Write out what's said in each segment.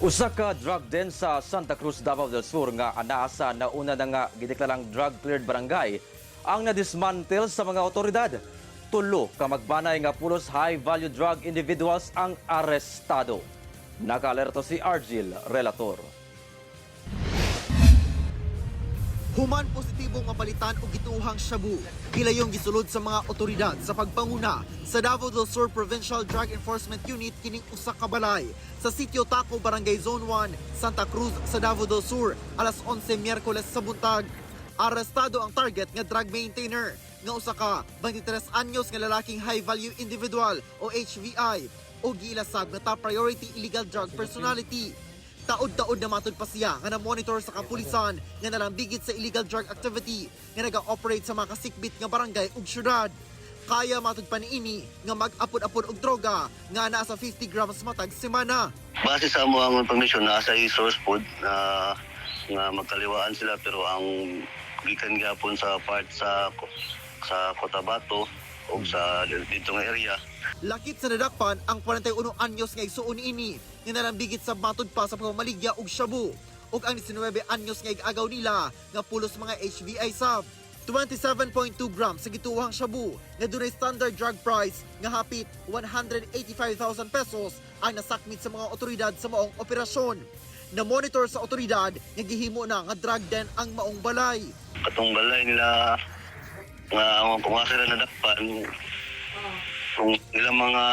Usa ka drug den sa Santa Cruz, Davao del Sur nga anaasa na una na nga gideklarang drug-cleared barangay ang nadismantle sa mga otoridad. Tulo ka magbanay nga pulos high-value drug individuals ang arestado. Naka-alerto si Argil Relator. Human positibong mapalitan o gituhang shabu. Gilayong gisulod sa mga otoridad sa pagpanguna sa Davao del Sur Provincial Drug Enforcement Unit kining usa ka balay sa Sitio Taco, Barangay Zone 1, Santa Cruz sa Davao del Sur alas 11 Miyerkules sa buntag. Arestado ang target nga drug maintainer nga usa ka 23 anyos nga lalaking high value individual o HVI o giilasab nga top priority illegal drug personality. Taod-taod na matod pa siya nga na-monitor sa kapulisan nga nalambigit sa illegal drug activity nga nag-operate sa mga kasikbit nga barangay ug syudad. Kaya matod pa niini nga mag-apod-apod og droga nga naa sa 50 grams matag semana. Base sa mga information na sa source food na magkaliwaan sila pero ang gikan gyapon sa part sa Cotabato o sa dito nga area. Lakit sa nadakpan ang 41 anyos nga igsuon niini nga nalambigit sa matod pa sa pagmamaligya og shabu ug ang 19 anyos nga igagaw nila nga pulos mga HVI sab. 27.2 grams sa gituwang shabu nga dunay standard drug price nga hapit 185,000 pesos ang nasakmit sa mga otoridad sa maong operasyon. Na-monitor sa otoridad nga gihimo na nga drug den ang maong balay. Katong balay nila nga kung sila nadakpan kung ilang mga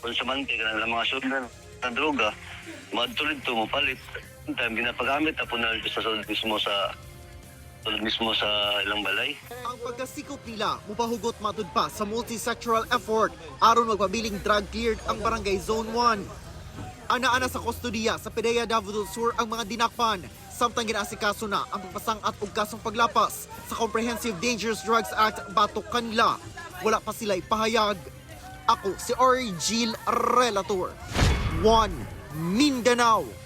konsumante kanang mga sudan na droga madtulid to mo palit time ginapagamit apo na sa sulod mismo sa ilang balay. Ang pagkasikop nila mupahugot matud pa sa multi-sectoral effort aron magpabiling drug cleared ang Barangay Zone 1. Ana-ana sa kustodiya sa PDEA Davao del Sur ang mga dinakpan samtang ginaasikaso na ang pagpasangat og kasong paglapas sa Comprehensive Dangerous Drugs Act batok kanila. Wala pa sila ipahayag. Ako si Argil Relator. 1 Mindanao.